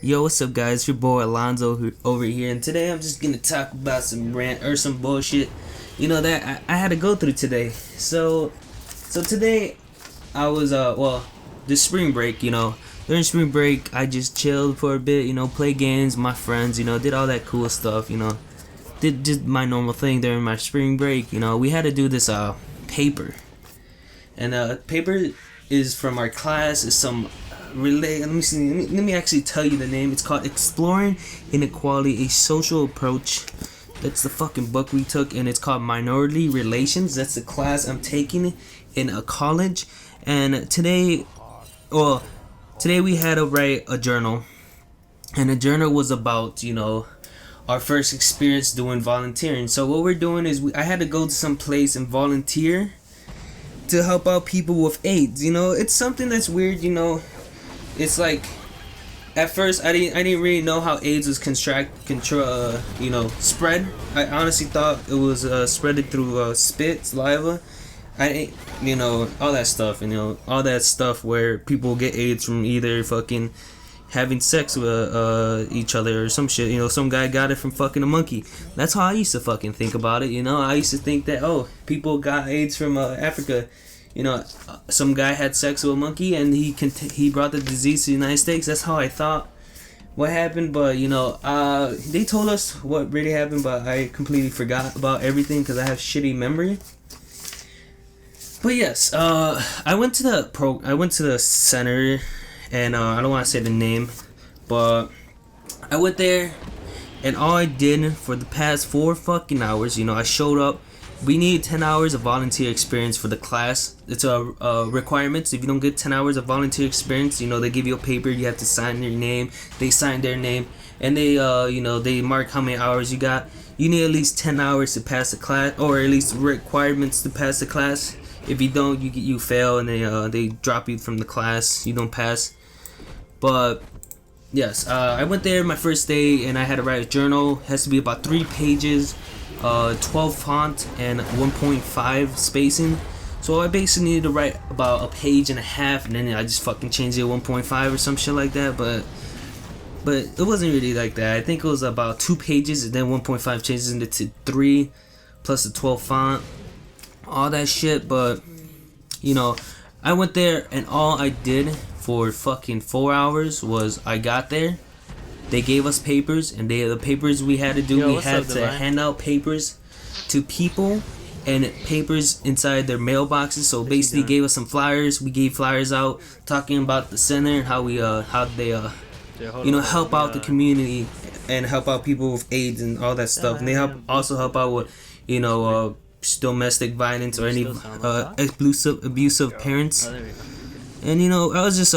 Yo, what's up, guys? Your boy Alonzo over here, and today I'm just gonna talk about some rant or some bullshit, that I had to go through today. So today I was this spring break, during spring break I just chilled for a bit, played games with my friends, did all that cool stuff, did just my normal thing during my spring break. We had to do this paper, and paper is from our class. Is some let me actually tell you the name. It's called Exploring Inequality, a Social Approach. That's the fucking book we took, and it's called Minority Relations. That's the class I'm taking in a college. And today we had to write a journal, and the journal was about our first experience doing volunteering. So what we're doing is I had to go to some place and volunteer to help out people with AIDS. It's something that's weird. It's like, at first I didn't really know how AIDS was spread. I honestly thought it was spreaded through spit, saliva. All that stuff, all that stuff where people get AIDS from either fucking having sex with each other or some shit. Some guy got it from fucking a monkey. That's how I used to fucking think about it. I used to think that people got AIDS from Africa. Some guy had sex with a monkey and he brought the disease to the United States. That's how I thought what happened. But they told us what really happened, but I completely forgot about everything because I have shitty memory. But yes, I went to the center, and I don't want to say the name, but I went there, and all I did for the past 4 fucking hours, I showed up. We need 10 hours of volunteer experience for the class. It's a requirement. So if you don't get 10 hours of volunteer experience, they give you a paper. You have to sign your name. They sign their name, and they they mark how many hours you got. You need at least 10 hours to pass the class, or at least requirements to pass the class. If you don't, you fail, and they drop you from the class. You don't pass. But yes, I went there my first day, and I had to write a journal. It has to be about 3 pages. 12 font and 1.5 spacing. So I basically needed to write about a page and a half, and then I just fucking changed it to 1.5 or some shit like that. But it wasn't really like that. I think it was about 2 pages, and then 1.5 changes into 3 plus the 12 font, all that shit. But I went there, and all I did for fucking 4 hours was I got there. They gave us papers, and the papers we had to do, we had to hand out papers to people and papers inside their mailboxes. So basically gave us some flyers. We gave flyers out talking about the center and how they help out the community and help out people with AIDS and all that stuff. And they also help out with domestic violence or any abusive parents. And I was just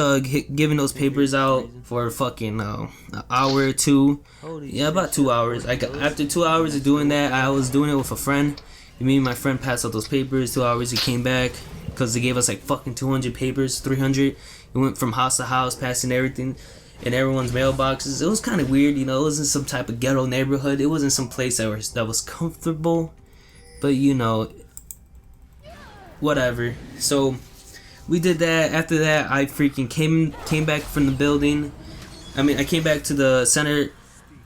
giving those papers out for fucking an hour or two. Yeah, about 2 hours. After 2 hours of doing that, I was doing it with a friend. Me and my friend passed out those papers. 2 hours, he came back because they gave us like fucking 200 papers, 300. We went from house to house, passing everything in everyone's mailboxes. It was kind of weird, It wasn't some type of ghetto neighborhood. It wasn't some place that was comfortable, but whatever. So we did that. After that, I freaking came back from the building. I came back to the center,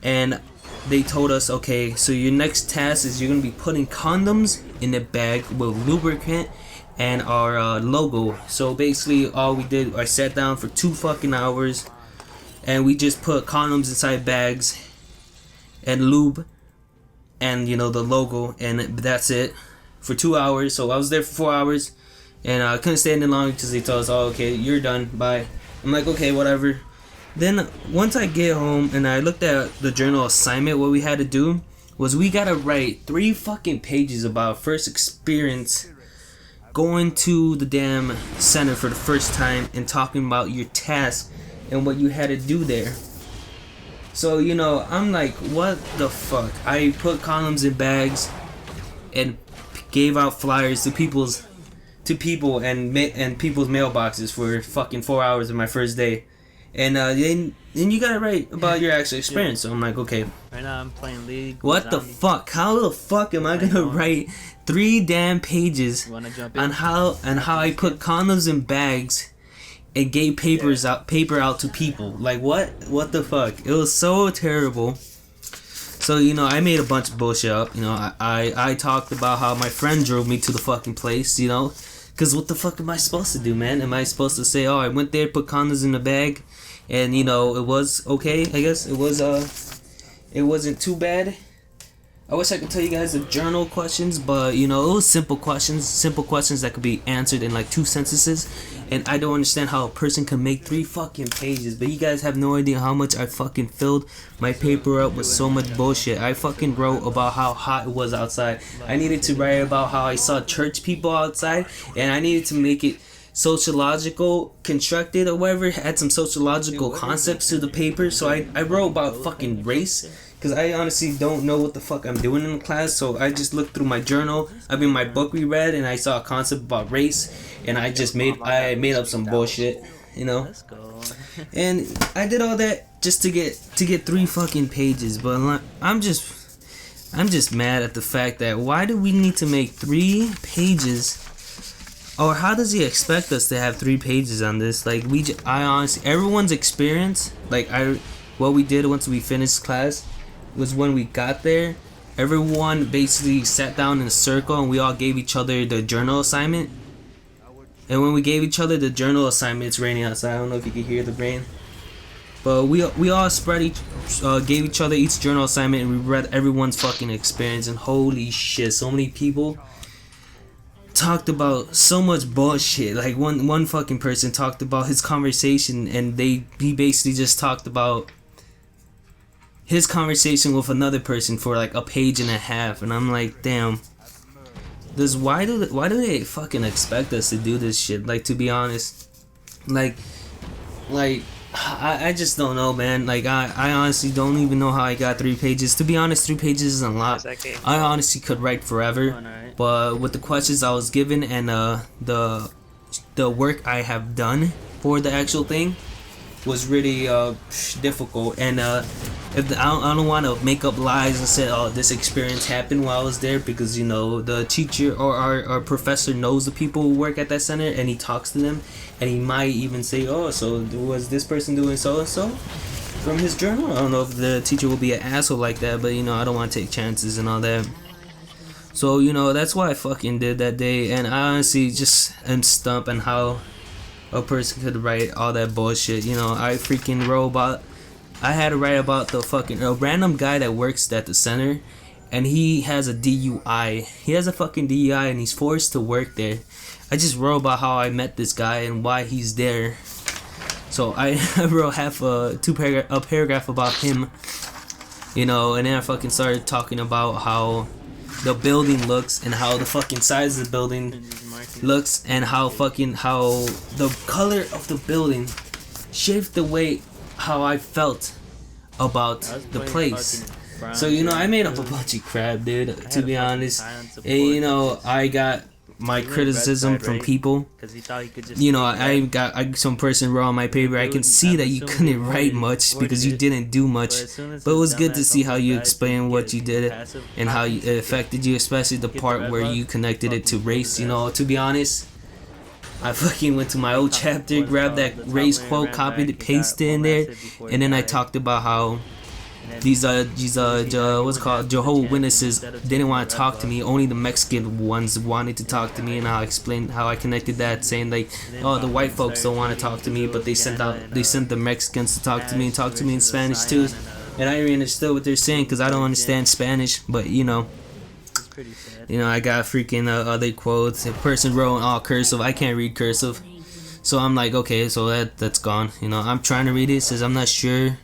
and they told us, okay, so your next task is you're gonna be putting condoms in a bag with lubricant and our logo. So basically, all we did, I sat down for 2 fucking hours, and we just put condoms inside bags and lube and the logo, and that's it for 2 hours. So I was there for 4 hours. And I couldn't stay any longer because they told us, oh, okay, you're done, bye. I'm like, okay, whatever. Then once I get home and I looked at the journal assignment, what we had to do was we gotta write 3 fucking pages about first experience going to the damn center for the first time and talking about your task and what you had to do there. So I'm like, what the fuck? I put condoms in bags and gave out flyers to people and people's mailboxes for fucking 4 hours of my first day, and then you gotta write about your actual experience. So I'm like, okay, right now I'm playing League. What the fuck? How the fuck am I gonna write 3 damn pages on how I put condoms in bags and gave paper out to people. Like what the fuck? It was so terrible. So, you know, I made a bunch of bullshit up. You know, I talked about how my friend drove me to the fucking place, you know. Because what the fuck am I supposed to do, man? Am I supposed to say, oh, I went there, put condoms in the bag, and, you know, it was okay, I guess? It wasn't too bad. I wish I could tell you guys the journal questions, but, you know, it was simple questions that could be answered in like 2 sentences. And I don't understand how a person can make 3 fucking pages. But you guys have no idea how much I fucking filled my paper up with so much bullshit. I fucking wrote about how hot it was outside. I needed to write about how I saw church people outside. And I needed to make it sociological constructed or whatever. Add some sociological concepts to the paper. So I wrote about fucking race. Because I honestly don't know what the fuck I'm doing in class. So I just looked through my journal. My book we read. And I saw a concept about race. And I made up some bullshit. You know. And I did all that just to get 3 fucking pages. But I'm just mad at the fact that why do we need to make 3 pages? Or how does he expect us to have 3 pages on this? Like I honestly, everyone's experience. What we did once we finished class was when we got there, everyone basically sat down in a circle and we all gave each other the journal assignment. And when we gave each other the journal assignment, it's raining outside. I don't know if you can hear the rain, but we all gave each other each journal assignment and we read everyone's fucking experience. And holy shit, so many people talked about so much bullshit. Like one fucking person talked about his conversation, and he basically just talked about his conversation with another person for like a page and a half. And I'm like, damn, why do they fucking expect us to do this shit? Like, to be honest, like I just don't know, man. Like I honestly don't even know how I got 3 pages. To be honest, 3 pages isn't a lot. I honestly could write forever, but with the questions I was given and the work I have done for the actual thing was really difficult. And I don't want to make up lies and say, oh, this experience happened while I was there, because, you know, the teacher or our professor knows the people who work at that center, and he talks to them, and he might even say, oh, so was this person doing so and so from his journal? I don't know if the teacher will be an asshole like that, but, you know, I don't want to take chances and all that. So, you know, that's why I fucking did that day. And I honestly just am stumped on how a person could write all that bullshit. You know, I freaking wrote about, I had to write about a random guy that works at the center, and he has a DUI. He has a fucking DUI and he's forced to work there. I just wrote about how I met this guy and why he's there. So I wrote a paragraph about him, you know, and then I fucking started talking about how the building looks and how the fucking size of the building looks and how the color of the building shaped the way how I felt about the place. So, you know, I made up a bunch of crap, dude, to be honest. And, you know, I got my criticism from people. You know, some person wrote on my paper, I can see that you couldn't write much because you didn't do much, but it was good to see how you explained what you did and how it affected you, especially the part where you connected it to race. You know, to be honest, I fucking went to my old chapter, grabbed that race quote, copied it, pasted it in there, and then I talked about how these what's it called, Jehovah's Witnesses didn't want to talk to me. Only the Mexican ones wanted to talk to me, and I explained how I connected that, saying like, oh, the white folks don't want to talk to me, but they sent the Mexicans to talk to me and talk to me in Spanish too. And I really understood what they're saying because I don't understand Spanish, but you know, I got freaking other quotes. A person wrote all cursive. I can't read cursive, so I'm like, okay, so that's gone. You know, I'm trying to read it. It says I'm not sure.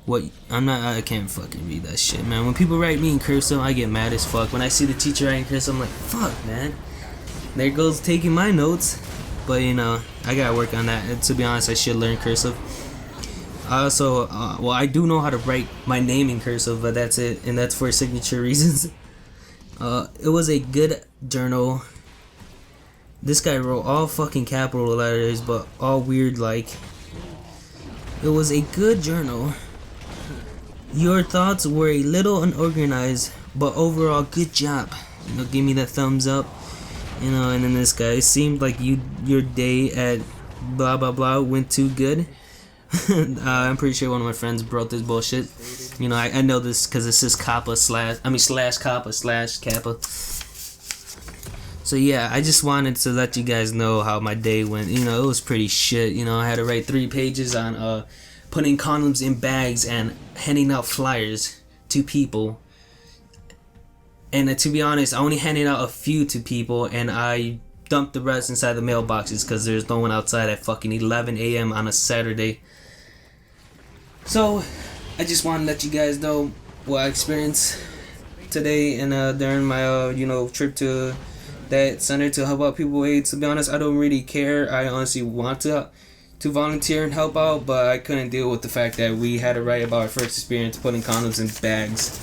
I can't fucking read that shit, man. When people write me in cursive, I get mad as fuck. When I see the teacher writing cursive, I'm like, fuck, man. There goes taking my notes. But, you know, I gotta work on that. And to be honest, I should learn cursive. I also, I do know how to write my name in cursive, but that's it. And that's for signature reasons. It was a good journal. This guy wrote all fucking capital letters, but all weird, like. It was a good journal. Your thoughts were a little unorganized, but overall, good job. You know, give me that thumbs up. You know, and then this guy, it seemed like your day at blah blah blah went too good. I'm pretty sure one of my friends brought this bullshit. You know, I know this because this is Kappa slash Kappa slash Kappa. So yeah, I just wanted to let you guys know how my day went. You know, it was pretty shit. You know, I had to write 3 pages on putting condoms in bags and handing out flyers to people. And to be honest, I only handed out a few to people, and I dumped the rest inside the mailboxes because there's no one outside at fucking 11 a.m. on a Saturday. So, I just want to let you guys know what I experienced today and during my trip to that center to help out people with AIDS. To be honest, I don't really care. I honestly want to volunteer and help out, but I couldn't deal with the fact that we had to write about our first experience putting condoms in bags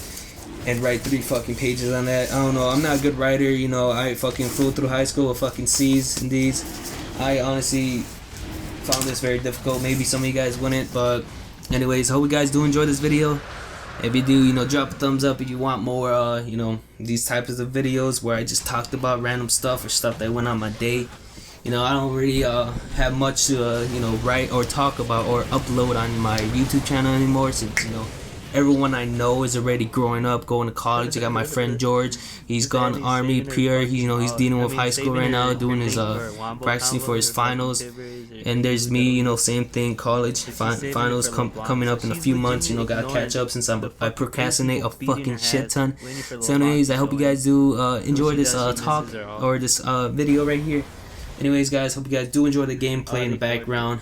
and write 3 fucking pages on that. I don't know. I'm not a good writer. You know, I fucking flew through high school with fucking C's and D's. I honestly found this very difficult. Maybe some of you guys wouldn't, but anyways, hope you guys do enjoy this video. If you do, drop a thumbs up if you want more, these types of videos where I just talked about random stuff or stuff that went on my day. I don't really have much to, write or talk about or upload on my YouTube channel anymore since, everyone I know is already growing up, going to college. I got my friend George. He's gone Army, PR. He's dealing with high school right now, doing his practicing for his finals. And there's me, same thing, college finals coming up in a few months. Gotta catch up since I procrastinate a fucking shit ton. So anyways, I hope you guys do enjoy this talk or this video right here. Anyways, guys, hope you guys do enjoy the gameplay in the background.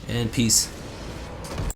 And peace.